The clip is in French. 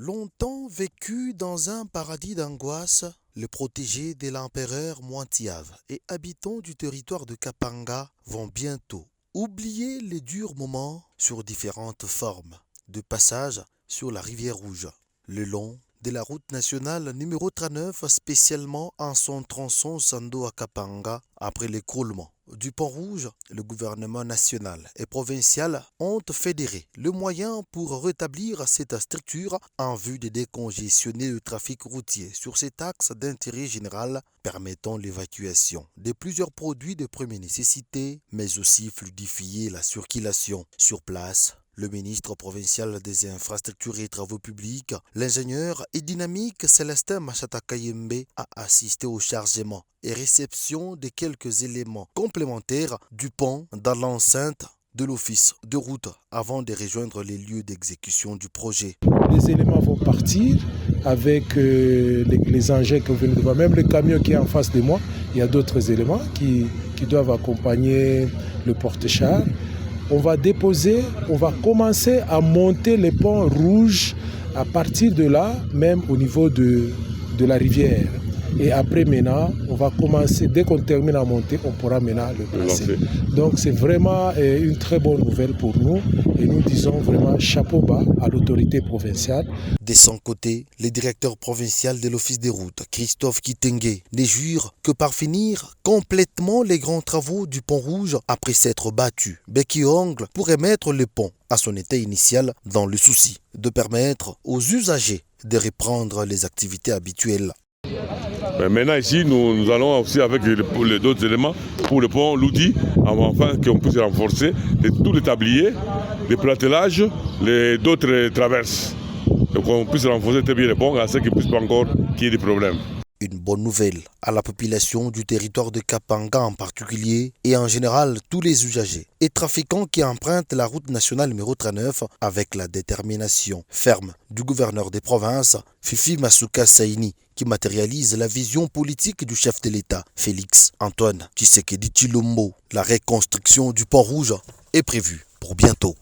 Longtemps vécu dans un paradis d'angoisse, les protégés de l'empereur Mwantiave et habitants du territoire de Kapanga vont bientôt oublier les durs moments sur différentes formes de passage sur la rivière Rouge, le long de la route nationale numéro 39, spécialement en son tronçon Sando à Kapanga, après l'écroulement du pont rouge. Le gouvernement national et provincial ont fédéré le moyen pour rétablir cette structure en vue de décongestionner le trafic routier sur cet axe d'intérêt général, permettant l'évacuation de plusieurs produits de première nécessité, mais aussi fluidifier la circulation sur place. Le ministre provincial des Infrastructures et Travaux publics, l'ingénieur et dynamique Célestin Machata Kayembe, a assisté au chargement et réception de quelques éléments complémentaires du pont dans l'enceinte de l'office de route avant de rejoindre les lieux d'exécution du projet. Les éléments vont partir avec les engins que vous venez de voir, même le camion qui est en face de moi. Il y a d'autres éléments qui doivent accompagner le porte-char. On va commencer à monter les ponts rouges à partir de là, même au niveau de la rivière. Et après maintenant, on va commencer, dès qu'on termine à monter, on pourra maintenant le placer. Donc c'est vraiment une très bonne nouvelle pour nous et nous disons vraiment chapeau bas à l'autorité provinciale. De son côté, le directeur provincial de l'Office des routes, Christophe Kitenge, ne jure que par finir complètement les grands travaux du pont rouge après s'être battu bec et ongle pour remettre le pont à son état initial dans le souci de permettre aux usagers de reprendre les activités habituelles. Maintenant ici, nous allons aussi avec les d'autres éléments pour le pont Loudi, afin qu'on puisse renforcer tous les tabliers, les platelages, d'autres traverses. Donc on puisse renforcer très bien le pont, à ce qu'il ne puisse pas encore qu'il y ait des problèmes. Une bonne nouvelle à la population du territoire de Kapanga en particulier et en général tous les usagers et trafiquants qui empruntent la route nationale numéro 39 avec la détermination ferme du gouverneur des provinces, Fifi Masuka Saini, qui matérialise la vision politique du chef de l'État, Félix Antoine Tshisekedi Tshilombo. La reconstruction du pont rouge est prévue pour bientôt.